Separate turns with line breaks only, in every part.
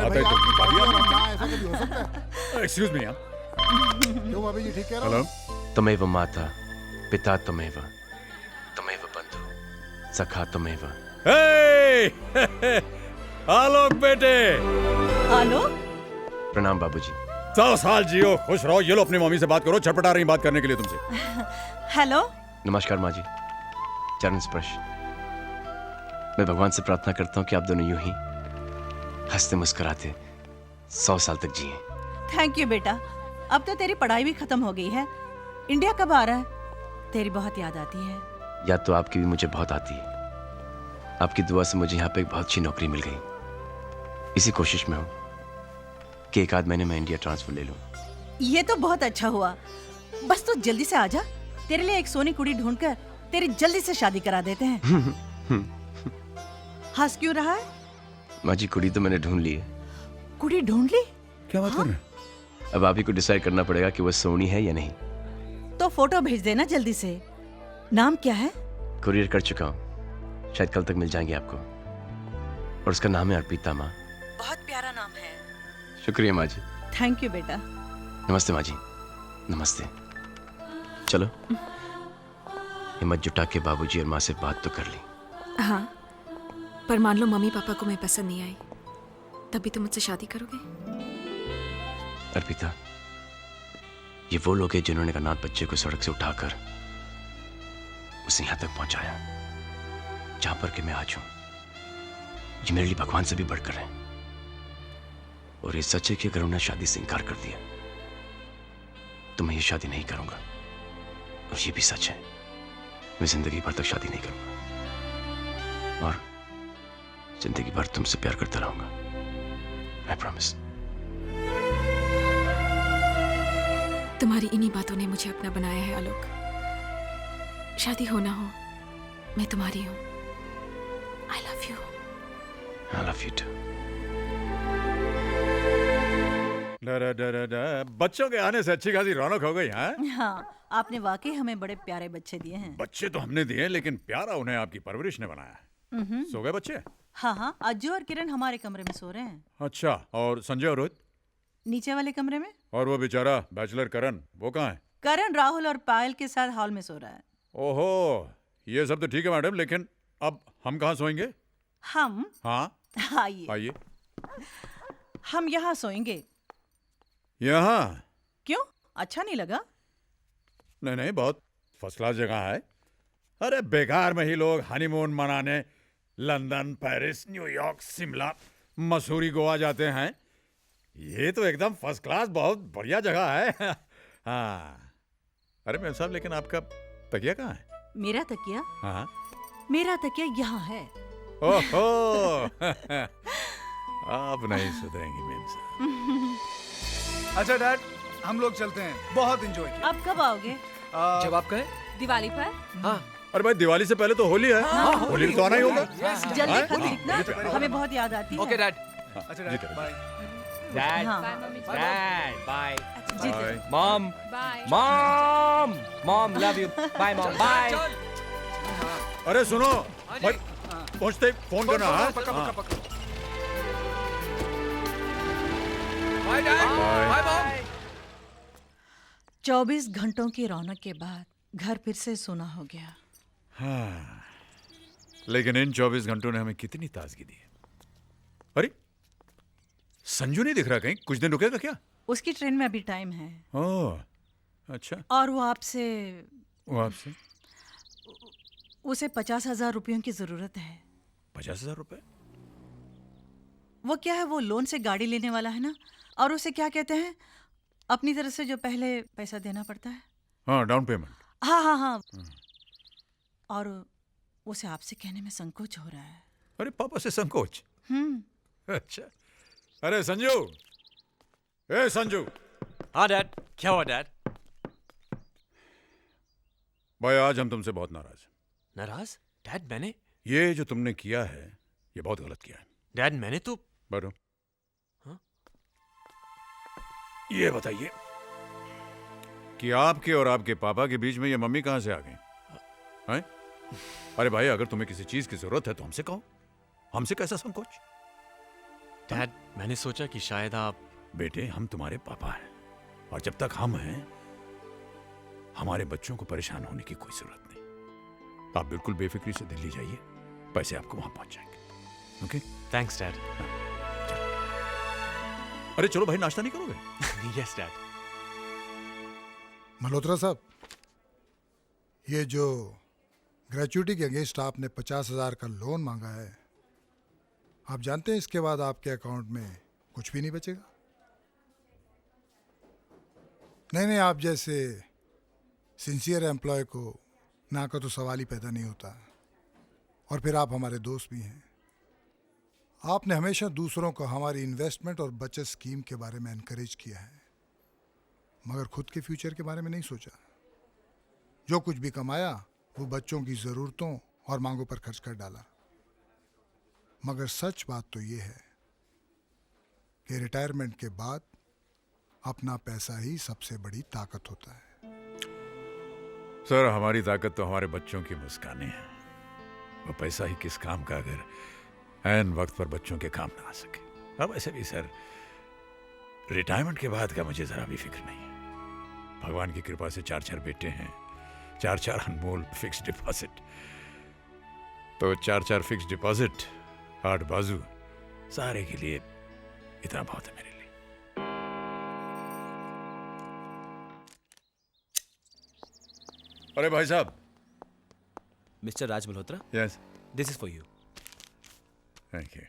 भाई
तो
आपकी बात और ना ऐसा कभी हो सकता है?
Excuse me.
क्यों भाभी जी ठीक कह रहा
हेलो।
हूँ?
तमेव माता पिता तमेव तमेव बंधु सखा तमेव।
हे आलोक बेटे,
हेलो।
प्रणाम बाबूजी।
100 साल जियो, खुश रहो। ये लो अपनी मम्मी से बात करो, छटपटा रही बात करने के लिए तुमसे।
हेलो।
नमस्कार माँ जी, चरण स्पर्श। मैं भगवान से प्रार्थना करता हूँ कि आप दोनों यूं ही हंसते मुस्कुराते 100 साल तक जिए।
थैंक यू बेटा। अब तो तेरी पढ़ाई भी खत्म हो गई है। इंडिया कब आ रहा है? तेरी बहुत याद आती है।
याद तो आपकी भी मुझे बहुत आती है। आपकी दुआ से मुझे यहाँ पे एक बहुत अच्छी नौकरी मिल गई। इसी कोशिश में हूँ कि एक आध महीने में इंडिया ट्रांसफर ले लूँ।
ये तो बहुत अच्छा हुआ। बस तू जल्दी से आजा। तेरे लिए एक सोनी कुड़ी ढूंढकर तेरी जल्दी से शादी करा देते हैं। हंस क्यों रहा है?
माँ जी, कुड़ी तो मैंने ढूंढ ली है।
कुड़ी ढूंढ ली?
क्या बात कर रहे हैं?
अब आप ही को डिसाइड करना पड़ेगा कि वो सोनी है या नहीं।
तो फोटो भेज देना जल्दी से। नाम क्या है?
कुरियर कर चुका हूँ, शायद कल तक मिल जाएंगे आपको। और उसका नाम है अर्पिता माँ।
बहुत प्यारा नाम है।
शुक्रिया माँ जी।
थैंक यू बेटा।
नमस्ते माँ जी। नमस्ते। चलो हिम्मत जुटा के बाबूजी और माँ से बात तो कर ली।
हाँ, पर मान लो मम्मी पापा को मैं पसंद नहीं आई, तभी तो मुझसे शादी करोगे?
अर्पिता, ये वो लोग हैं जिन्होंने अनाथ बच्चे को सड़क से उठाकर उसे यहां तक पहुंचाया जहां पर कि मैं आज हूं। ये मेरे लिए भगवान से भी बढ़कर है। और ये सच है कि अगर उन्होंने शादी से इनकार कर दिया तो मैं ये शादी नहीं करूंगा। और ये भी सच है, मैं जिंदगी भर तक शादी नहीं करूंगा और जिंदगी भर तुमसे प्यार करता रहूंगा। I promise.
तुम्हारी इन्हीं बातों ने मुझे अपना बनाया है आलोक। शादी हो ना हो, मैं तुम्हारी हूं। I love you.
I love you too.
बच्चों के आने से अच्छी खासी रौनक हो गई है।
हाँ, आपने वाकई हमें बड़े प्यारे बच्चे दिए हैं।
बच्चे तो हमने दिए, लेकिन प्यारा उन्हें आपकी परवरिश ने बनाया। सो गए बच्चे?
हाँ हाँ, अज्जू और किरण हमारे कमरे में सो रहे हैं।
अच्छा, और संजय और रोहित?
नीचे वाले कमरे में।
और वो बेचारा बैचलर करण, वो कहाँ है?
करण राहुल और पायल के साथ हॉल में सो रहा है।
ओहो, ये सब तो ठीक है मैडम, लेकिन अब हम कहाँ सोएंगे?
हम?
हाँ
आइए।
आइए।
हम यहाँ सोएंगे।
यहाँ?
क्यों, अच्छा नहीं लगा?
नहीं नहीं, बहुत फर्स्ट क्लास जगह है। अरे बेकार में ही लोग हनीमून मनाने London, Paris, New York, Shimla, Mussoorie, Goa जाते हैं। ये तो एकदम फर्स्ट क्लास, बहुत बढ़िया जगह है। हाँ। अरे मेम साहब, लेकिन आपका तकिया कहाँ है?
मेरा तकिया?
हाँ।
मेरा तकिया यहाँ है।
ओहो। आप नहीं सुधरेंगी मेम साहब।
अच्छा डैड, हम लोग चलते हैं, बहुत एंजॉय किया।
अब कब आओगे?
जब आप कहें।
दिवाली पर?
हाँ।
अरे भाई, दिवाली से पहले तो होली है। होली तो आना ही होगा।
जल्दी खत लिखना, हमें बहुत याद आती है।
Okay dad.
अच्छा
डैड, बाय।
Dad,
हाँ।
Dad, bye.
Ji
Bye.
Mom, Mom, Mom, love you. Bye, Mom. Bye.
अरे सुनो भाई, पहुंचते ही फोन करना। हाँ?
पक्का
हाँ।
पक्का पक्का। Bye dad. Bye mom.
24 घंटों की रौनक के बाद घर फिर से सोना हो गया।
हाँ, लेकिन इन 24 घंटों ने हमें कितनी ताजगी दी है। अरे संजू नहीं दिख रहा कहीं, कुछ दिन रुकेगा क्या?
उसकी ट्रेन में अभी टाइम है।
ओह, अच्छा।
और वो आपसे उसे 50,000 रुपयों की जरूरत है।
50,000 रुपए?
वो क्या है, वो लोन से गाड़ी लेने वाला है ना, और उसे क्या कहते हैं, अपनी तरफ से जो पहले पैसा देना पड़ता है।
हाँ, डाउन पेमेंट।
हाँ हाँ हाँ। और उसे आपसे कहने में संकोच हो रहा है।
अरे पापा से संकोच? अच्छा। अरे संजू, ए संजू।
हाँ डैड, क्या हुआ डैड?
भाई आज हम तुमसे बहुत नाराज हैं।
नाराज? डैड मैंने?
ये जो तुमने किया है, ये बहुत गलत किया है।
डैड मैंने तो...
बैठो।
हाँ?
ये बताइए कि आपके और आपके पापा के बीच में ये मम्मी कहां से आ गई? हैं? अरे भाई, अगर तुम्हें किसी चीज की जरूरत है तो हमसे कहो, हमसे कैसा संकोच?
डैड, मैंने सोचा कि शायद आप...
बेटे, हम तुम्हारे पापा हैं और जब तक हम हैं हमारे बच्चों को परेशान होने की कोई जरूरत नहीं। आप बिल्कुल बेफिक्री से दिल्ली जाइए, पैसे आपको वहां पहुंच जाएंगे। ओके?
Thanks dad.
अरे चलो भाई, नाश्ता नहीं करोगे?
Yes dad.
मल्होत्रा साहब, ये जो ग्रेचुइटी के अगेंस्ट आपने 50,000 का लोन मांगा है, आप जानते हैं इसके बाद आपके अकाउंट में कुछ भी नहीं बचेगा। नहीं, आप जैसे सिंसियर एम्प्लॉय को ना का तो सवाल ही पैदा नहीं होता। और फिर आप हमारे दोस्त भी हैं। आपने हमेशा दूसरों को हमारी इन्वेस्टमेंट और बचत स्कीम के बारे में एनकरेज किया है, मगर खुद के फ्यूचर के बारे में नहीं सोचा। जो कुछ भी कमाया वो बच्चों की ज़रूरतों और मांगों पर खर्च कर डाला। मगर सच बात तो ये है कि रिटायरमेंट के बाद अपना पैसा ही सबसे बड़ी ताकत होता है।
सर, हमारी ताकत तो हमारे बच्चों की मुस्कानें हैं। वो पैसा ही किस काम का अगर ऐन वक्त पर बच्चों के काम ना आ सके। अब ऐसे भी सर, रिटायरमेंट के बाद का मुझे जरा भी फिक्र नहीं है। भगवान की कृपा से 4 बेटे हैं, 4 अनमोल फिक्स डिपॉजिट। तो 4 फिक्स डिपॉजिट, 8 बाजू, सारे के लिए इतना बहुत है मेरे लिए। अरे भाई साहब।
Mister Raj Malhotra,
yes,
this is for you.
Thank you.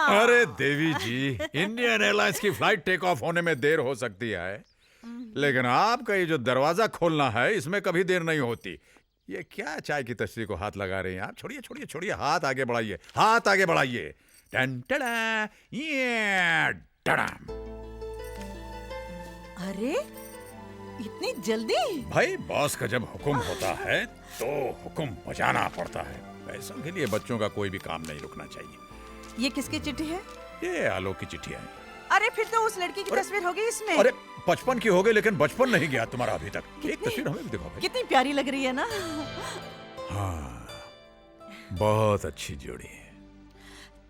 अरे देवी जी, इंडियन एयरलाइंस की फ्लाइट टेक ऑफ होने में देर हो सकती है, लेकिन आपका ये जो दरवाजा खोलना है इसमें कभी देर नहीं होती। ये क्या चाय की तस्वीर को हाथ लगा रहे हैं आप? छोड़िए छोड़िए छोड़िए, हाथ आगे बढ़ाइए, हाथ आगे बढ़ाइए। टन टड़ा, ये टड़ाम।
अरे इतनी जल्दी?
भाई, बॉस का जब हुक्म होता है तो हुक्म बजाना पड़ता है। पैसों के लिए बच्चों का कोई भी काम नहीं रुकना चाहिए।
ये किसकी चिट्ठी है?
ये आलोक की चिट्ठी है।
अरे फिर तो उस लड़की की तस्वीर होगी इसमें।
अरे 55 की हो गई, लेकिन बचपन नहीं गया तुम्हारा अभी तक। एक तस्वीर हमें भी दिखाओ भाई।
कितनी प्यारी लग रही है ना।
हाँ, बहुत अच्छी जोड़ी है।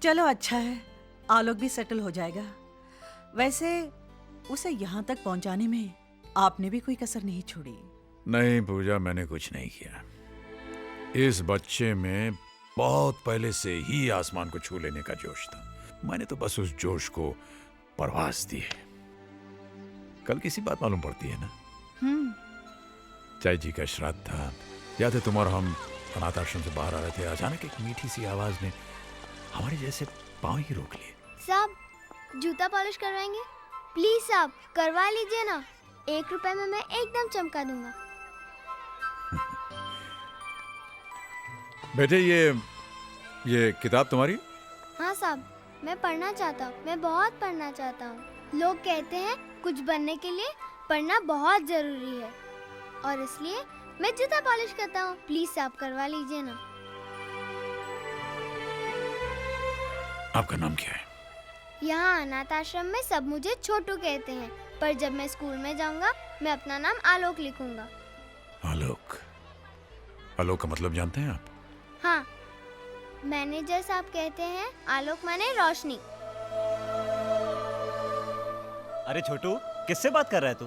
चलो अच्छा है, आलोक भी सेटल हो जाएगा। वैसे उसे यहाँ तक पहुँचाने में आपने भी कोई कसर नहीं छोड़ी।
नहीं पूजा, मैंने कुछ नहीं किया। इस बच्चे में बहुत पहले से ही आसमान को छू लेने का जोश था। मैंने तो बस उस जोश को परवास दी है। कल किसी बात मालूम पड़ती है ना? चाय जी का श्राद्ध था, याद है? तुम और हम अनाथ आश्रम से बाहर आ रहे थे, अचानक एक मीठी सी आवाज ने हमारे जैसे पांव ही रोक लिए।
साहब, जूता पॉलिश करवाएंगे? प्लीज साहब, करवा लीजिए ना। 1 रुपए में मैं एकदम चमका दूंगा।
बेटे, ये किताब तुम्हारी?
हाँ साहब, मैं पढ़ना चाहता हूँ। मैं बहुत पढ़ना चाहता हूँ। लोग कहते हैं कुछ बनने के लिए पढ़ना बहुत जरूरी है, और इसलिए मैं जूता पॉलिश करता हूँ। प्लीज साहब, करवा लीजिए ना।
आपका नाम क्या है?
यहाँ अनाथ आश्रम में सब मुझे छोटू कहते हैं, पर जब मैं स्कूल में जाऊँगा मैं अपना नाम आलोक लिखूंगा।
आलोक? आलोक का मतलब जानते हैं आप?
हाँ, मैनेजर साहब कहते हैं आलोक माने रोशनी।
अरे छोटू, किससे बात कर रहा है तू?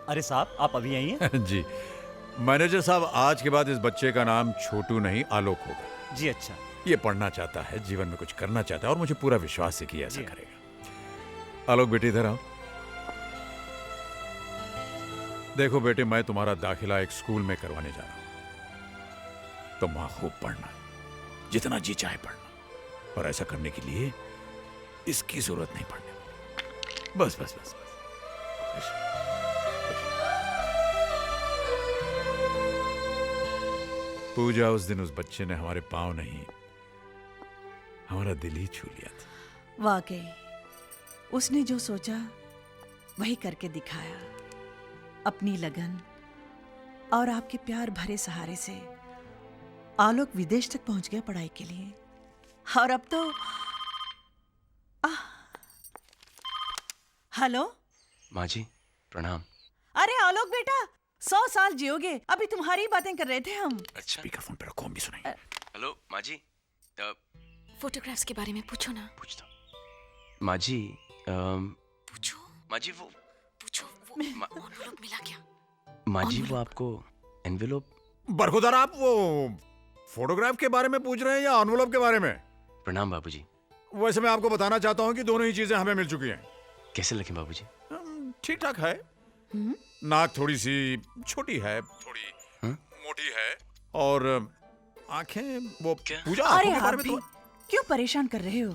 अरे साहब, आप अभी यहीं हैं?
जी मैनेजर साहब, आज के बाद इस बच्चे का नाम छोटू नहीं आलोक होगा।
जी अच्छा।
ये पढ़ना चाहता है, जीवन में कुछ करना चाहता है, और मुझे पूरा विश्वास है कि ऐसा करेगा। आलोक बेटे, इधर आओ। देखो बेटे, मैं तुम्हारा दाखिला एक स्कूल में करवाने जा रहा हूं। तुम वहां खूब पढ़ना, जितना जी चाहे पढ़ना, और ऐसा करने के लिए इसकी जरूरत नहीं पड़ने। बस बस बस बस। पूजा, उस दिन उस बच्चे ने हमारे पांव नहीं, हमारा दिल ही छू लिया था।
वाकई उसने जो सोचा वही करके दिखाया। अपनी लगन और आपके प्यार भरे सहारे से आलोक विदेश तक पहुंच गया पढ़ाई के लिए, और अब तो हेलो
माँ जी, प्रणाम।
अरे आलोक बेटा, 100 साल जियोगे। अभी तुम्हारी बातें कर रहे थे हम।
स्पीकर फोन पे रखो, हम भी सुनेंगे।
हेलो माँ जी,
फोटोग्राफ्स के बारे में पूछो ना।
पूछता हूँ। माँ जी,
पूछो।
माँ जी वो
एनवेलप मिला क्या?
माँ जी वो आपको एनवेलप।
बरखुदार, आप वो फोटोग्राफ के बारे में पूछ रहे हैं या एनवेलप के बारे में?
प्रणाम बाबूजी।
वैसे मैं आपको बताना चाहता हूँ कि दोनों ही चीजें हमें मिल चुकी हैं।
कैसे लगे बाबूजी?
ठीक ठाक है। नाक थोड़ी सी छोटी है, थोड़ी मोटी है, और आंखें वो पूजा
अरे
आंखों के
आप
बारे में
भी क्यों परेशान कर रहे हो?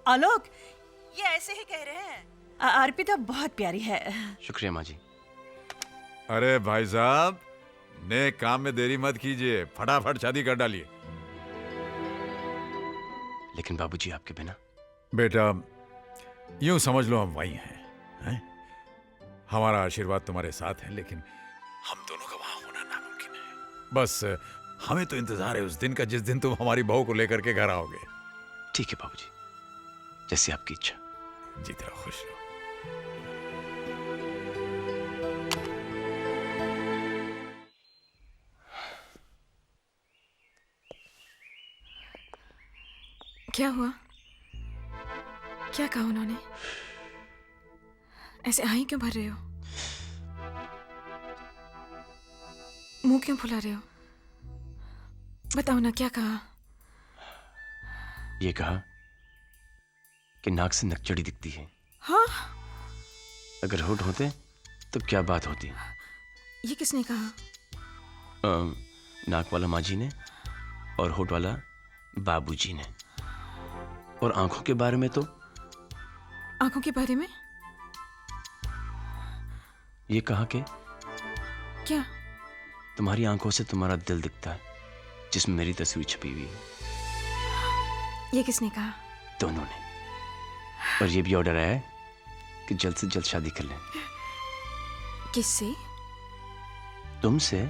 आलोक, ये ऐसे ही कह रहे हैं। अर्पिता बहुत प्यारी है।
शुक्रिया माँ जी।
अरे भाई साहब, नेक काम में देरी मत कीजिए, फटाफट शादी कर डालिए।
लेकिन बाबूजी आपके बिना।
बेटा, यूं समझ लो हम वही हैं? हमारा आशीर्वाद तुम्हारे साथ है, लेकिन हम दोनों का वहां होना नामुमकिन है। बस हमें तो इंतजार है उस दिन का जिस दिन तुम हमारी बहू को लेकर के घर आओगे।
ठीक है बाबूजी, जैसी आपकी इच्छा।
जीते रहो, खुश रहो।
क्या हुआ? क्या कहा उन्होंने? ऐसे आही क्यों भर रहे हो? मुंह क्यों फुला रहे हो? बताओ ना, क्या कहा?
ये कहा कि नाक से नकचड़ी दिखती है।
हाँ?
अगर होठ होते तो क्या बात होती?
ये किसने कहा?
नाक वाला माँ जी ने और होठ वाला बाबूजी ने। और आंखों के बारे में तो?
आंखों के बारे में
ये कहा कि
क्या?
तुम्हारी आंखों से तुम्हारा दिल दिखता है, जिसमें मेरी तस्वीर छपी हुई है।
ये किसने कहा?
दोनों ने। और ये भी ऑर्डर आया है कि जल्द से जल्द शादी कर लें।
किससे?
तुमसे।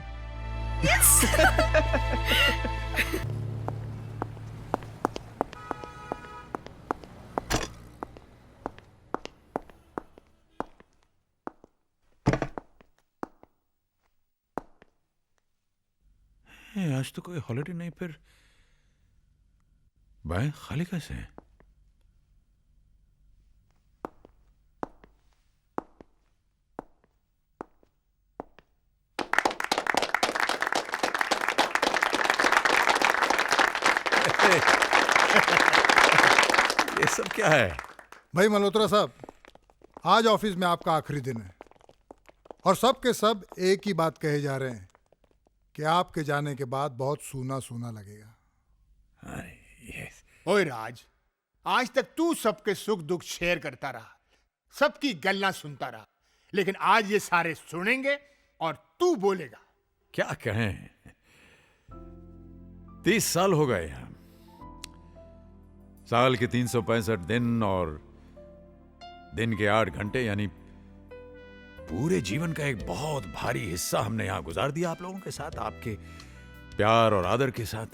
आज तो कोई हॉलिडे नहीं, फिर बैंक खाली कैसे है? ये सब क्या है?
भाई मल्होत्रा साहब, आज ऑफिस में आपका आखिरी दिन है और सब के सब एक ही बात कहे जा रहे हैं कि आपके जाने के बाद बहुत सूना सूना लगेगा।
ओए राज, आज तक तू सबके सुख दुख शेयर करता रहा, सबकी गल्ला सुनता रहा, लेकिन आज ये सारे सुनेंगे और तू बोलेगा।
क्या कहें, 30 साल हो गए हम। साल के 365 दिन और दिन के 8 घंटे, यानी पूरे जीवन का एक बहुत भारी हिस्सा हमने यहां गुजार दिया आप लोगों के साथ, आपके प्यार और आदर के साथ।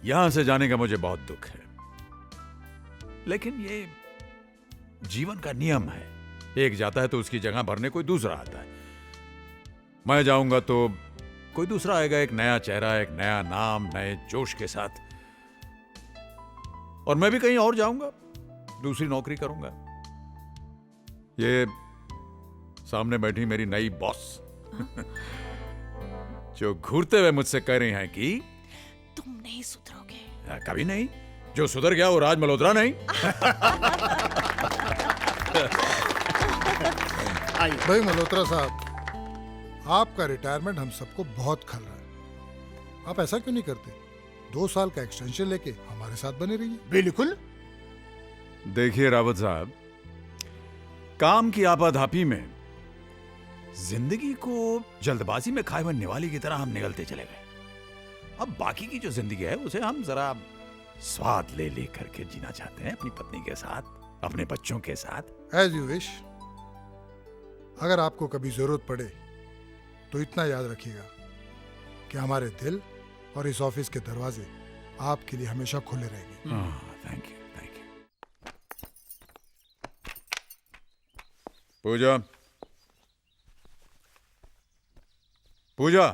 यहां से जाने का मुझे बहुत दुख है, लेकिन ये जीवन का नियम है। एक जाता है तो उसकी जगह भरने कोई दूसरा आता है। मैं जाऊंगा तो कोई दूसरा आएगा, एक नया चेहरा, एक नया नाम, नए जोश के साथ। और मैं भी कहीं और जाऊंगा, दूसरी नौकरी करूंगा। ये सामने बैठी मेरी नई बॉस जो घूरते हुए मुझसे कह रही हैं कि
तुम नहीं सुधरोगे।
कभी नहीं। जो सुधर गया वो राज मल्होत्रा नहीं।
भाई मल्होत्रा साहब, आपका रिटायरमेंट हम सबको बहुत खल रहा है। आप ऐसा क्यों नहीं करते? 2 साल का एक्सटेंशन लेके हमारे साथ बने रहिए।
बिल्कुल।
देखिए रावत साहब, काम की आपाधापी में जिंदगी को जल्दबाजी में खाए हुए निवाले की तरह हम निगलते चले गए। अब बाकी की जो जिंदगी है उसे हम जरा स्वाद ले ले करके जीना चाहते हैं, अपनी पत्नी के साथ, अपने बच्चों के साथ।
As you wish. अगर आपको कभी जरूरत पड़े तो इतना याद रखिएगा कि हमारे दिल और इस ऑफिस के दरवाजे आपके लिए हमेशा खुले रहेंगे।
Thank you, thank you. Puja, Puja,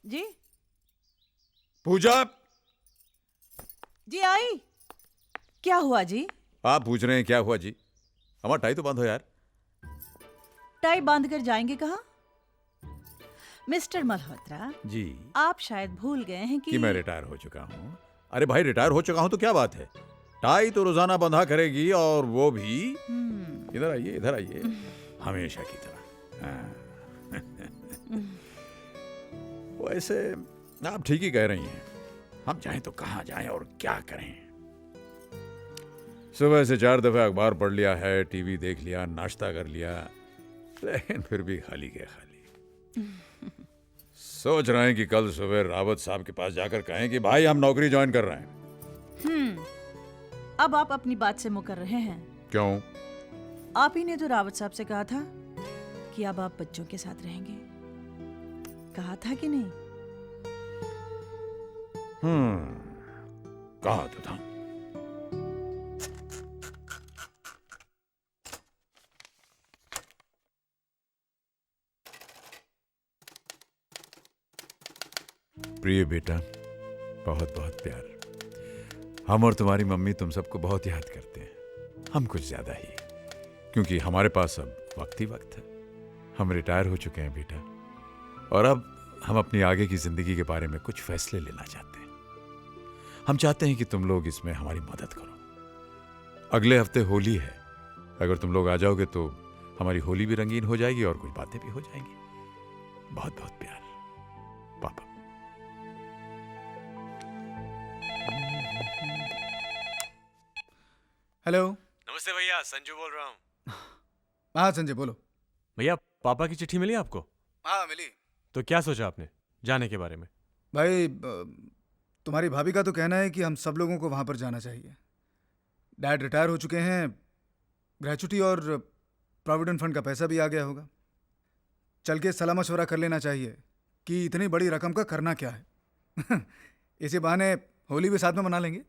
जी
पूजा,
जी आई। क्या हुआ जी?
आप पूछ रहे हैं क्या हुआ जी? हमारा टाई तो बंद हो यार।
टाई बांध कर जाएंगे कहाँ? मिस्टर मल्होत्रा,
जी,
आप शायद भूल गए हैं
कि मैं रिटायर हो चुका हूँ। अरे भाई, रिटायर हो चुका हूँ तो क्या बात है, टाई तो रोजाना बंधा करेगी, और वो भी इधर आइए, इधर आइए, हमेशा की तरह। हाँ। वैसे आप ठीक ही कह रही हैं, हम चाहें तो कहाँ जाएं और क्या करें। सुबह से 4 दफे अखबार पढ़ लिया है, टीवी देख लिया, नाश्ता कर लिया, लेकिन फिर भी खाली के खाली। सोच रहे हैं कि कल सुबह रावत साहब के पास जाकर कहें कि भाई हम नौकरी ज्वाइन कर रहे हैं।
अब आप अपनी बात से मुकर रहे हैं।
क्यों?
आप ही ने तो रावत साहब से कहा था कि अब आप बच्चों के साथ रहेंगे, कहा था कि नहीं?
कहा तो था। प्रिय बेटा, बहुत बहुत प्यार। हम और तुम्हारी मम्मी तुम सबको बहुत याद करते हैं, हम कुछ ज्यादा ही, क्योंकि हमारे पास अब वक्त ही वक्त है। हम रिटायर हो चुके हैं बेटा, और अब हम अपनी आगे की जिंदगी के बारे में कुछ फैसले लेना चाहते हैं। हम चाहते हैं कि तुम लोग इसमें हमारी मदद करो। अगले हफ्ते होली है, अगर तुम लोग आ जाओगे तो हमारी होली भी रंगीन हो जाएगी और कुछ बातें भी हो जाएंगी। बहुत बहुत प्यार, पापा।
हेलो।
नमस्ते भैया, संजू बोल रहा हूँ।
हाँ संजय बोलो।
भैया, पापा की चिट्ठी मिली आपको?
हाँ मिली।
तो क्या सोचा आपने जाने के बारे में?
भाई तुम्हारी भाभी का तो कहना है कि हम सब लोगों को वहाँ पर जाना चाहिए। डैड रिटायर हो चुके हैं, ग्रेचुटी और प्रोविडेंट फंड का पैसा भी आ गया होगा। चल के सलाह मशवरा कर लेना चाहिए कि इतनी बड़ी रकम का करना क्या है। इसी बहाने होली भी साथ में मना लेंगे।